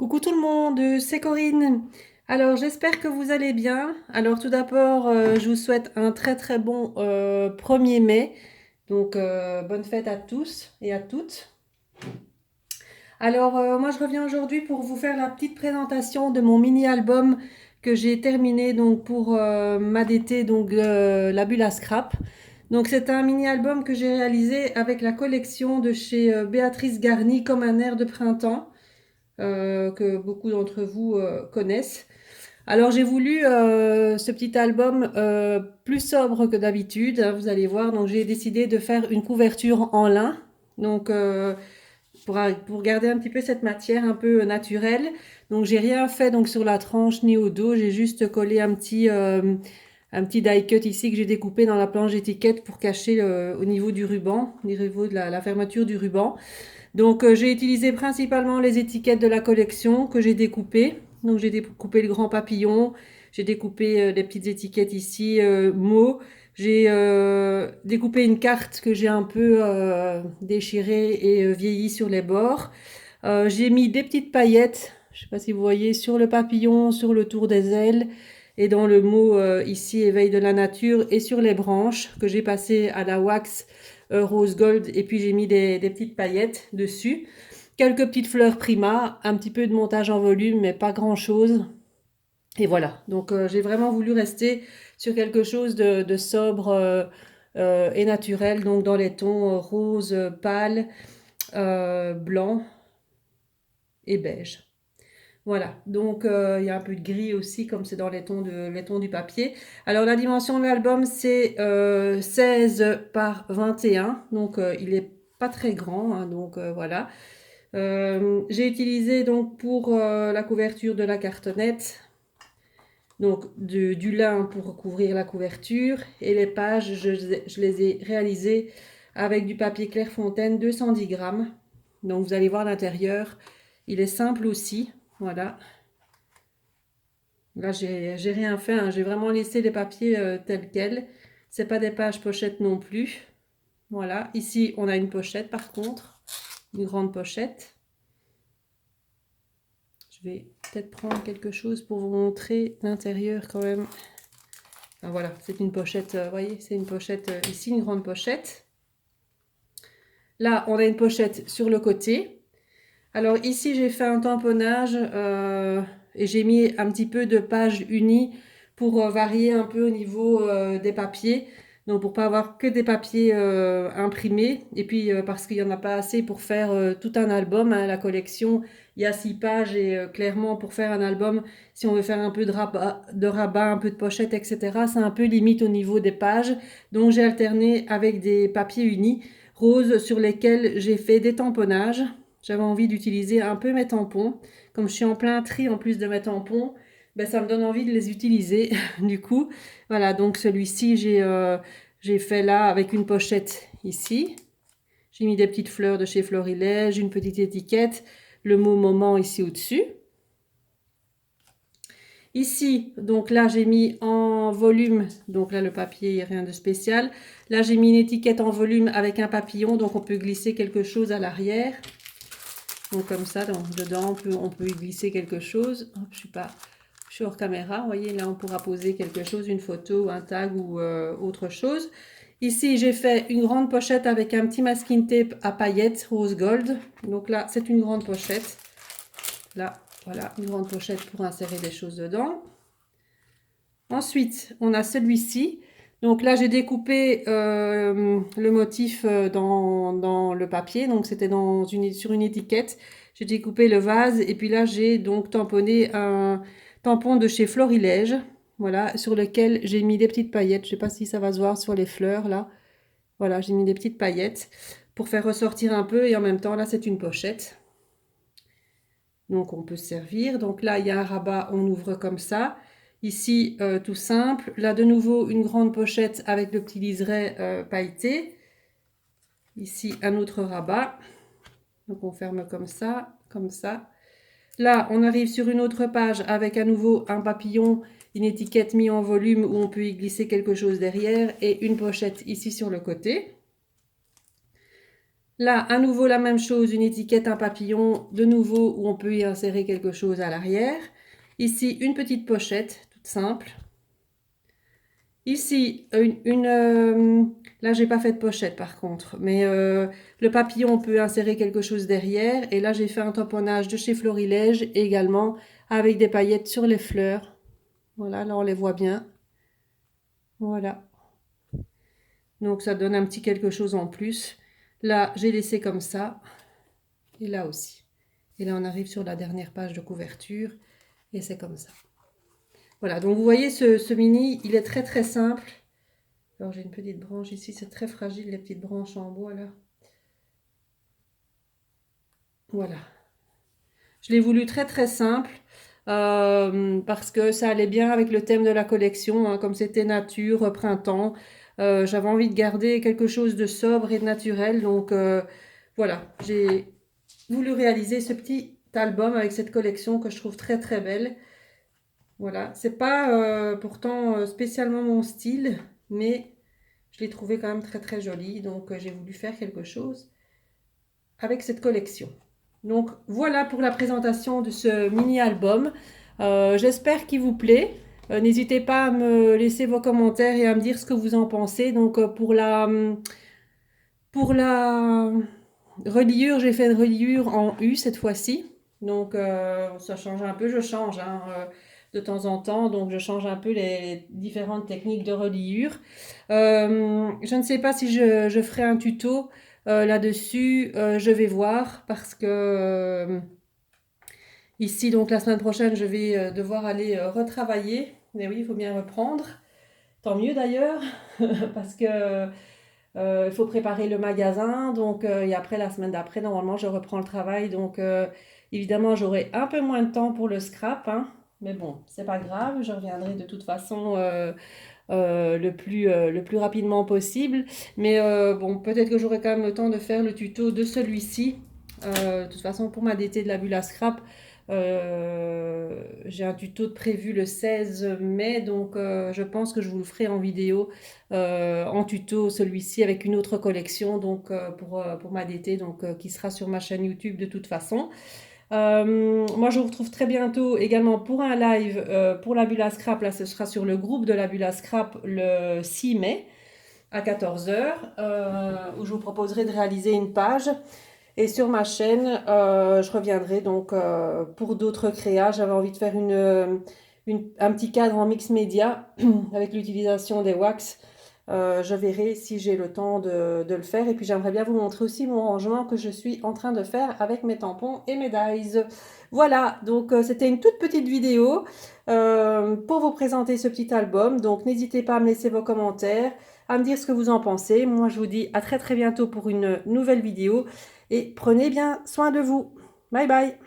Coucou tout le monde, c'est Corinne. Alors j'espère que vous allez bien. Alors tout d'abord, je vous souhaite un très bon 1er mai. Donc bonne fête à tous et à toutes. Alors moi je reviens aujourd'hui pour vous faire la petite présentation de mon mini-album que j'ai terminé donc pour m'ADT, donc la bulle à scrap. Donc c'est un mini-album que j'ai réalisé avec la collection de chez Béatrice Garny, Comme un air de printemps. Que beaucoup d'entre vous connaissent. Alors j'ai voulu ce petit album plus sobre que d'habitude, hein, vous allez voir. Donc j'ai décidé de faire une couverture en lin, donc pour garder un petit peu cette matière un peu naturelle. Donc j'ai rien fait donc sur la tranche ni au dos, j'ai juste collé un petit die cut ici que j'ai découpé dans la planche d'étiquette pour cacher au niveau du ruban, au niveau de la fermeture du ruban. Donc j'ai utilisé principalement les étiquettes de la collection que j'ai découpées. Donc j'ai découpé le grand papillon, j'ai découpé les petites étiquettes ici, mots. J'ai découpé une carte que j'ai un peu déchirée et vieillie sur les bords. J'ai mis des petites paillettes, je ne sais pas si vous voyez, sur le papillon, sur le tour des ailes et dans le mot ici éveil de la nature et sur les branches que j'ai passé à la wax rose gold et puis j'ai mis des petites paillettes dessus. Quelques petites fleurs prima, un petit peu de montage en volume mais pas grand chose. Et voilà, donc j'ai vraiment voulu rester sur quelque chose de sobre et naturel, donc dans les tons rose pâle, blanc et beige. Voilà, donc il y a un peu de gris aussi, comme c'est dans les tons du papier. Alors la dimension de l'album, c'est 16 par 21, donc il est pas très grand, hein, donc voilà. J'ai utilisé donc pour la couverture de la cartonnette, donc du lin pour recouvrir la couverture, et les pages, je les ai réalisées avec du papier Clairefontaine 210 grammes. Donc vous allez voir l'intérieur, il est simple aussi, voilà. Là, j'ai rien fait, hein. J'ai vraiment laissé les papiers tels quels. C'est pas des pages pochettes non plus. Voilà. Ici, on a une pochette par contre, une grande pochette. Je vais peut-être prendre quelque chose pour vous montrer l'intérieur quand même. Ah, voilà, c'est une pochette, vous voyez, c'est une pochette ici, une grande pochette. Là, on a une pochette sur le côté. Alors ici, j'ai fait un tamponnage et j'ai mis un petit peu de pages unies pour varier un peu au niveau des papiers. Donc pour pas avoir que des papiers imprimés. Et puis parce qu'il n'y en a pas assez pour faire tout un album, hein. La collection, il y a 6 pages et clairement pour faire un album, si on veut faire un peu de rabat, un peu de pochette, etc., c'est un peu limite au niveau des pages. Donc j'ai alterné avec des papiers unis roses sur lesquels j'ai fait des tamponnages. J'avais envie d'utiliser un peu mes tampons. Comme je suis en plein tri en plus de mes tampons, ben, ça me donne envie de les utiliser. Du coup, voilà, donc celui-ci, j'ai fait là avec une pochette ici. J'ai mis des petites fleurs de chez Florilège, une petite étiquette, le mot moment ici au-dessus. Ici, donc là, j'ai mis en volume, donc là, le papier, il n'y a rien de spécial. Là, j'ai mis une étiquette en volume avec un papillon, donc on peut glisser quelque chose à l'arrière. Donc comme ça, donc, dedans, on peut y glisser quelque chose. Hop, je suis hors caméra. Vous voyez, là, on pourra poser quelque chose, une photo, un tag ou autre chose. Ici, j'ai fait une grande pochette avec un petit masking tape à paillettes rose gold. Donc là, c'est une grande pochette. Là, voilà, une grande pochette pour insérer des choses dedans. Ensuite, on a celui-ci. Donc là, j'ai découpé le motif dans le papier. Donc c'était sur une étiquette. J'ai découpé le vase et puis là, j'ai donc tamponné un tampon de chez Florilège. Voilà, sur lequel j'ai mis des petites paillettes. Je ne sais pas si ça va se voir sur les fleurs là. Voilà, j'ai mis des petites paillettes pour faire ressortir un peu et en même temps, là, c'est une pochette. Donc on peut se servir. Donc là, il y a un rabat, on ouvre comme ça. Ici, tout simple. Là, de nouveau, une grande pochette avec le petit liseré pailleté. Ici, un autre rabat. Donc, on ferme comme ça, comme ça. Là, on arrive sur une autre page avec à nouveau un papillon, une étiquette mise en volume où on peut y glisser quelque chose derrière et une pochette ici sur le côté. Là, à nouveau la même chose, une étiquette, un papillon, de nouveau où on peut y insérer quelque chose à l'arrière. Ici, une petite pochette, toute simple. Ici, là, j'ai pas fait de pochette par contre, mais le papillon, on peut insérer quelque chose derrière. Et là, j'ai fait un tamponnage de chez Florilège également avec des paillettes sur les fleurs. Voilà, là, on les voit bien. Voilà. Donc, ça donne un petit quelque chose en plus. Là, j'ai laissé comme ça. Et là aussi. Et là, on arrive sur la dernière page de couverture. Et c'est comme ça. Voilà, donc vous voyez, ce mini, il est très très simple. Alors, j'ai une petite branche ici, c'est très fragile, les petites branches en bois, là. Voilà. Je l'ai voulu très très simple, parce que ça allait bien avec le thème de la collection, hein, comme c'était nature, printemps. J'avais envie de garder quelque chose de sobre et de naturel, donc voilà, j'ai voulu réaliser ce petit album avec cette collection que je trouve très très belle. Voilà, c'est pas pourtant spécialement mon style, mais je l'ai trouvé quand même très très joli, donc j'ai voulu faire quelque chose avec cette collection. Donc voilà pour la présentation de ce mini-album. J'espère qu'il vous plaît. N'hésitez pas à me laisser vos commentaires et à me dire ce que vous en pensez. Donc pour la reliure, j'ai fait une reliure en U cette fois-ci. Donc ça change un peu, je change hein, de temps en temps. Donc je change un peu les différentes techniques de reliure. Je ne sais pas si je ferai un tuto là-dessus. Je vais voir parce que ici, donc la semaine prochaine, je vais devoir aller retravailler. Mais oui, il faut bien reprendre. Tant mieux d'ailleurs, parce que il faut préparer le magasin. Donc, et après, la semaine d'après, normalement, je reprends le travail. Donc, évidemment, j'aurai un peu moins de temps pour le scrap. Hein. Mais bon, c'est pas grave. Je reviendrai de toute façon le plus rapidement possible. Mais bon, peut-être que j'aurai quand même le temps de faire le tuto de celui-ci. De toute façon, pour ma DT de la bulle à scrap, j'ai un tuto de prévu le 16 mai, donc je pense que je vous le ferai en vidéo, en tuto celui-ci avec une autre collection, donc pour ma DT, donc qui sera sur ma chaîne YouTube de toute façon. Moi, je vous retrouve très bientôt également pour un live pour la bulle à scrap. Là, ce sera sur le groupe de la bulle à scrap le 6 mai à 14 h, où je vous proposerai de réaliser une page. Et sur ma chaîne, je reviendrai donc pour d'autres créas. J'avais envie de faire un petit cadre en mix média avec l'utilisation des wax. Je verrai si j'ai le temps de le faire. Et puis j'aimerais bien vous montrer aussi mon rangement que je suis en train de faire avec mes tampons et mes dies. Voilà, donc c'était une toute petite vidéo pour vous présenter ce petit album. Donc n'hésitez pas à me laisser vos commentaires, à me dire ce que vous en pensez. Moi je vous dis à très très bientôt pour une nouvelle vidéo. Et prenez bien soin de vous. Bye bye.